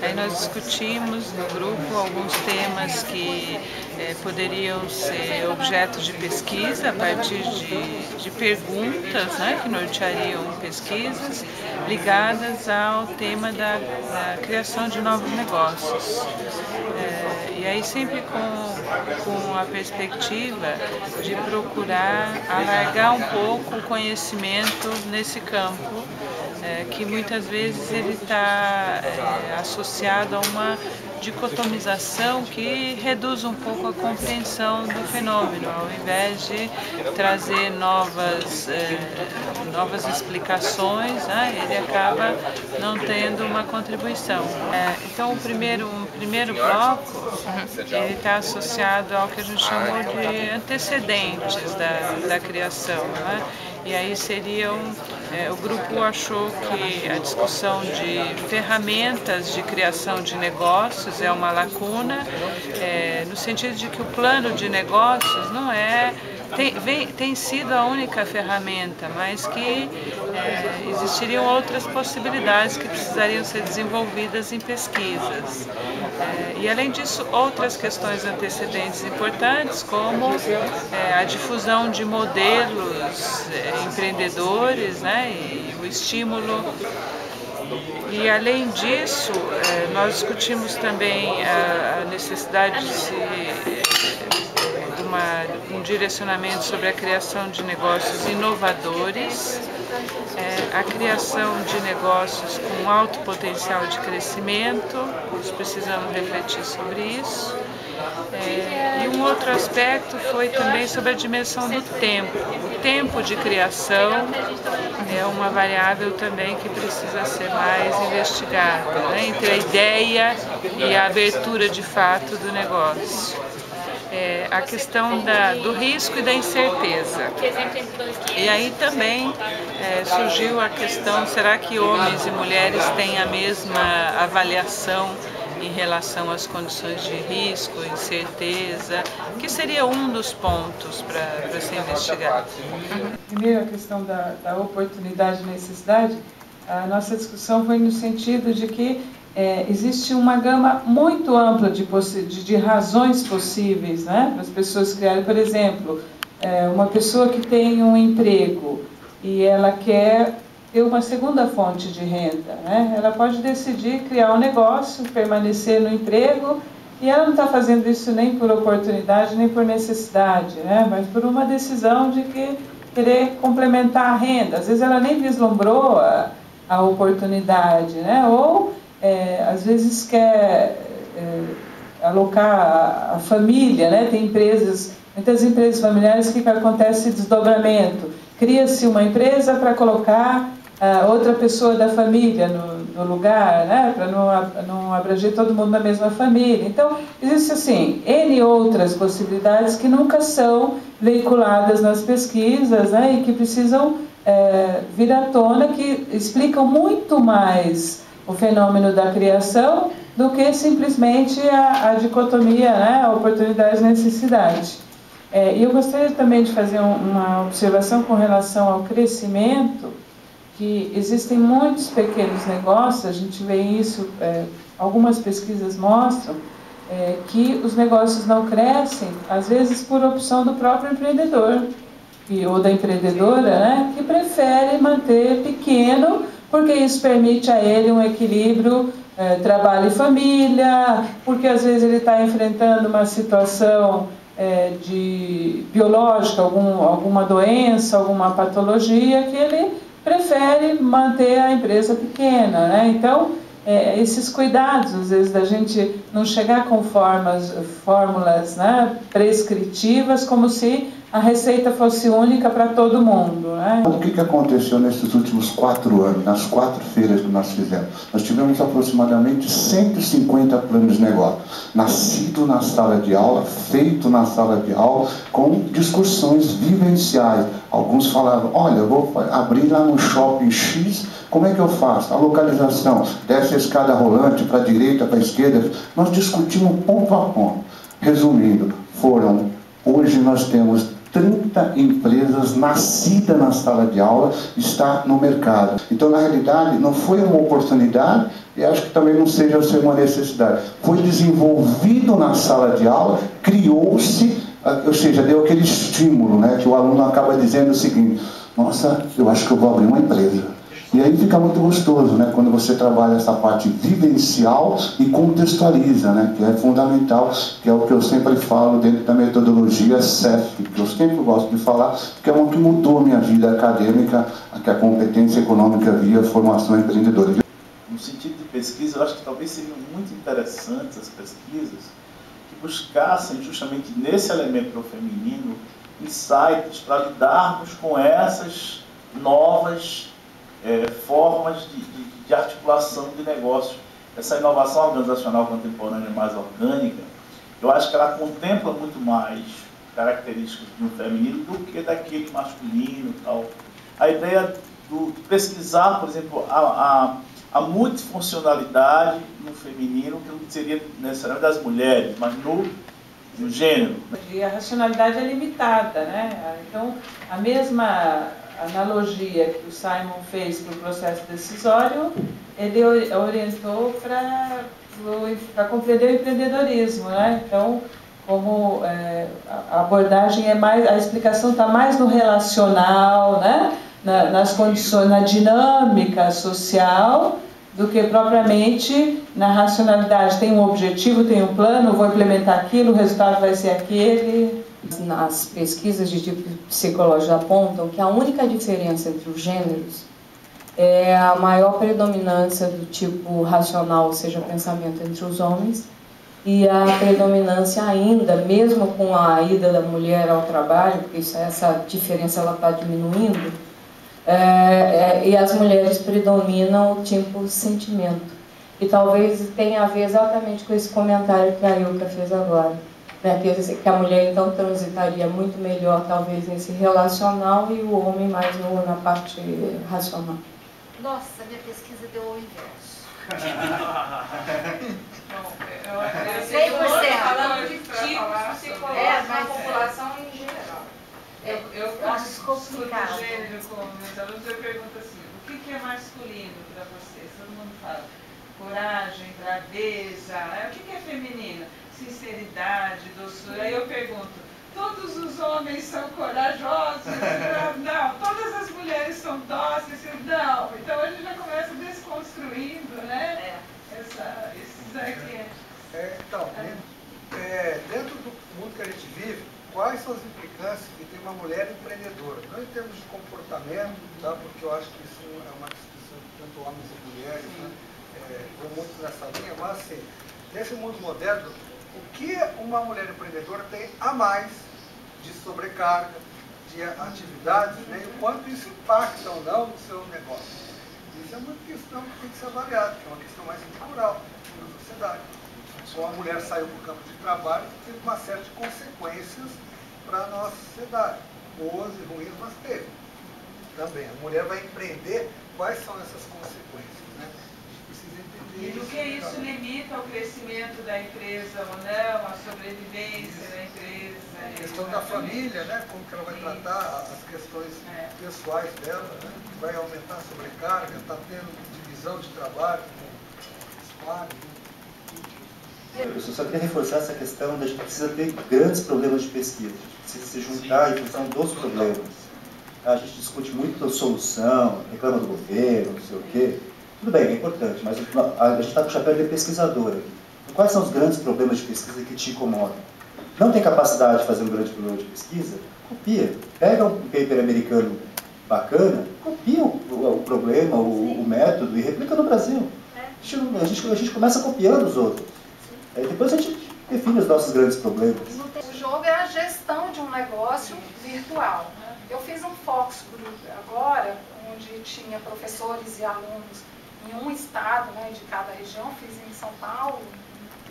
Aí nós discutimos no grupo alguns temas que poderiam ser objeto de pesquisa a partir de perguntas, né, que norteariam pesquisas ligadas ao tema da criação de novos negócios. E aí sempre com a perspectiva de procurar alargar um pouco o conhecimento nesse campo, que muitas vezes ele está associado a uma dicotomização que reduz um pouco a compreensão do fenômeno, ao invés de trazer novas explicações, né, ele acaba não tendo uma contribuição. Então um primeiro bloco ele está associado ao que a gente chamou de antecedentes da criação, né? E aí o grupo achou que a discussão de ferramentas de criação de negócios é uma lacuna, no sentido de que o plano de negócios não tem sido a única ferramenta, mas que existiriam outras possibilidades que precisariam ser desenvolvidas em pesquisas. E além disso, outras questões antecedentes importantes, como a difusão de modelos empreendedores, né, e o estímulo. E além disso, nós discutimos também a necessidade de um direcionamento sobre a criação de negócios inovadores, a criação de negócios com alto potencial de crescimento, nós precisamos refletir sobre isso. E um outro aspecto foi também sobre a dimensão do tempo. O tempo de criação é uma variável também que precisa ser mais investigada, né, entre a ideia e a abertura de fato do negócio. A questão do risco e da incerteza. E aí também surgiu a questão, será que homens e mulheres têm a mesma avaliação em relação às condições de risco, incerteza, que seria um dos pontos para ser investigado. Primeiro, a questão da oportunidade e necessidade, a nossa discussão foi no sentido de que existe uma gama muito ampla de razões possíveis, né, para as pessoas criarem. Por exemplo, uma pessoa que tem um emprego e ela quer ter uma segunda fonte de renda, né? Ela pode decidir criar um negócio, permanecer no emprego, e ela não está fazendo isso nem por oportunidade, nem por necessidade, né? Mas por uma decisão de querer complementar a renda. Às vezes ela nem vislumbrou a oportunidade, né? Ou às vezes quer alocar a família, né? Tem muitas empresas familiares que acontece desdobramento. Cria-se uma empresa para colocar outra pessoa da família no lugar, né? Para não abranger todo mundo na mesma família. Então, existe assim, N outras possibilidades que nunca são veiculadas nas pesquisas, né? E que precisam vir à tona, que explicam muito mais o fenômeno da criação do que simplesmente a dicotomia, né? A oportunidade e necessidade. E eu gostaria também de fazer uma observação com relação ao crescimento, que existem muitos pequenos negócios, a gente vê isso, algumas pesquisas mostram, que os negócios não crescem, às vezes por opção do próprio empreendedor, ou da empreendedora, né, que prefere manter pequeno, porque isso permite a ele um equilíbrio trabalho e família, porque às vezes ele está enfrentando uma situação biológica, alguma doença, alguma patologia, que ele prefere manter a empresa pequena, né? Então, esses cuidados, às vezes, da gente não chegar com fórmulas, né, prescritivas, como se a receita fosse única para todo mundo, né? O que aconteceu nesses últimos 4 anos, nas 4 feiras que nós fizemos? Nós tivemos aproximadamente 150 planos de negócio, nascido na sala de aula, feito na sala de aula, com discussões vivenciais. Alguns falavam, olha, eu vou abrir lá no shopping X, como é que eu faço? A localização, desce a escada rolante para a direita, para a esquerda. Nós discutimos ponto a ponto. Resumindo, hoje nós temos 30 empresas nascidas na sala de aula está no mercado. Então, na realidade, não foi uma oportunidade e acho que também não seja uma necessidade. Foi desenvolvido na sala de aula, criou-se, ou seja, deu aquele estímulo, né, que o aluno acaba dizendo o seguinte: nossa, eu acho que eu vou abrir uma empresa. E aí fica muito gostoso, né, quando você trabalha essa parte vivencial e contextualiza, né, que é fundamental, que é o que eu sempre falo dentro da metodologia CEF, que eu sempre gosto de falar, que é o que mudou a minha vida acadêmica, que é a competência econômica via formação empreendedora. No sentido de pesquisa, eu acho que talvez seriam muito interessantes as pesquisas que buscassem justamente nesse elemento do feminino insights para lidarmos com essas novas formas de articulação de negócios. Essa inovação organizacional contemporânea mais orgânica, eu acho que ela contempla muito mais características de um feminino do que daquele masculino e tal. A ideia de pesquisar, por exemplo, a multifuncionalidade no feminino, que não seria necessariamente das mulheres, mas no gênero. E a racionalidade é limitada, né? Então, a mesma analogia que o Simon fez para o processo decisório, ele orientou para compreender o empreendedorismo, né? Então, como a abordagem é mais, a explicação está mais no relacional, né? Nas condições, na dinâmica social, do que propriamente na racionalidade. Tem um objetivo, tem um plano, vou implementar aquilo, o resultado vai ser aquele. Nas pesquisas de tipo psicológico apontam que a única diferença entre os gêneros é a maior predominância do tipo racional, ou seja, pensamento entre os homens, e a predominância ainda, mesmo com a ida da mulher ao trabalho, porque essa diferença está diminuindo, e as mulheres predominam o tipo sentimento. E talvez tenha a ver exatamente com esse comentário que a Ilka fez agora. Que a mulher então transitaria muito melhor talvez nesse relacional e o homem mais na parte racional. Nossa, minha pesquisa deu o inverso. 100%. Falando de tipos psicológicos da população em geral. Eu acho complicado. Gênero com meus alunos, eu pergunto assim: o que é masculino para vocês? Todo mundo fala coragem, braveza. O que é feminino? Sinceridade, doçura. Aí eu pergunto: todos os homens são corajosos? Não. Todas as mulheres são dóceis? Não. Então a gente já começa desconstruindo, né? Esses arquétipos. Então, dentro do mundo que a gente vive, quais são as implicâncias que tem uma mulher empreendedora? Não em termos de comportamento, tá? Porque eu acho que isso é uma discussão de tanto homens e mulheres, né? Vou muito nessa linha, mas assim, nesse mundo moderno, o que uma mulher empreendedora tem a mais de sobrecarga, de atividades, né? E o quanto isso impacta ou não no seu negócio. Isso é uma questão que tem que ser avaliada, que é uma questão mais cultural na sociedade. Se uma mulher saiu para o campo de trabalho, teve uma série de consequências para a nossa sociedade. Boas e ruins, mas teve. Também, a mulher vai empreender, quais são essas consequências, né? E do que isso limita o crescimento da empresa ou não, a sobrevivência da empresa? A questão da família, né? Como que ela vai tratar as questões pessoais dela, né? Vai aumentar a sobrecarga, está tendo divisão de trabalho, Eu só queria reforçar essa questão de a gente precisa ter grandes problemas de pesquisa, a gente precisa se juntar em função dos problemas. A gente discute muito a solução, reclama do governo, não sei o quê. Tudo bem, é importante, mas a gente está com o chapéu de pesquisador aqui. Quais são os grandes problemas de pesquisa que te incomodam? Não tem capacidade de fazer um grande problema de pesquisa? Copia. Pega um paper americano bacana, copia o problema, o método e replica no Brasil. A gente começa copiando os outros. Aí depois a gente define os nossos grandes problemas. O jogo é a gestão de um negócio virtual. Eu fiz um Fox Group agora, onde tinha professores e alunos em um estado, né, de cada região, fiz em São Paulo.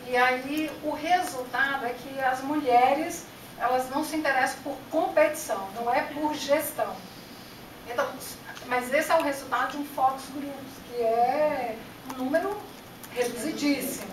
E aí o resultado é que as mulheres, elas não se interessam por competição, não é por gestão. Então, mas esse é o resultado de um Fox Group, que é um número reduzidíssimo.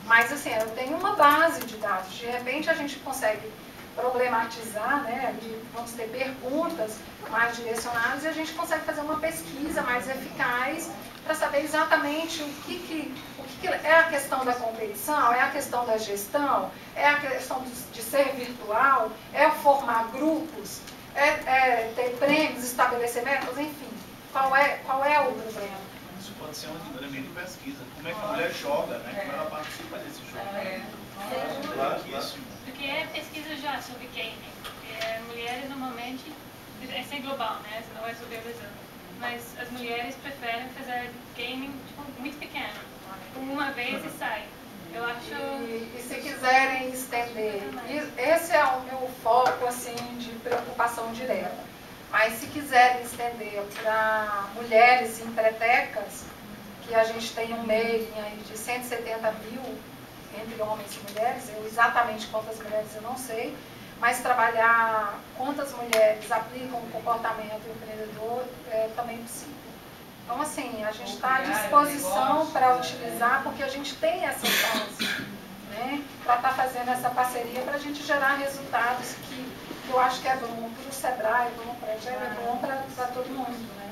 Mas assim, eu tenho uma base de dados, de repente a gente consegue problematizar, né? Vamos ter perguntas mais direcionadas e a gente consegue fazer uma pesquisa mais eficaz para saber exatamente o que é a questão da competição, é a questão da gestão, é a questão de ser virtual, é formar grupos, é ter prêmios, estabelecer metas, enfim. Qual é o problema? Isso pode ser um elemento de pesquisa. Como é que a mulher joga, né? Como ela participa desse jogo. Claríssimo. Porque é pesquisa já sobre gaming. Mulheres normalmente, é ser global, né? Você não vai sobre realizando. Mas as mulheres preferem fazer gaming tipo, muito pequeno. Uma vez e sai. Eu acho... E se quiserem estender, esse é o meu foco assim, de preocupação direta. Mas se quiserem estender para mulheres empretecas, que a gente tem um mailing aí de 170 mil entre homens e mulheres, exatamente quantas mulheres eu não sei, mas trabalhar quantas mulheres aplicam o comportamento empreendedor é também possível. Então, assim, a gente está à disposição para utilizar, porque a gente tem essa base, né, para estar fazendo essa parceria, para a gente gerar resultados que eu acho que é bom para o Sebrae, é bom para a GEL, é bom para todo mundo, né?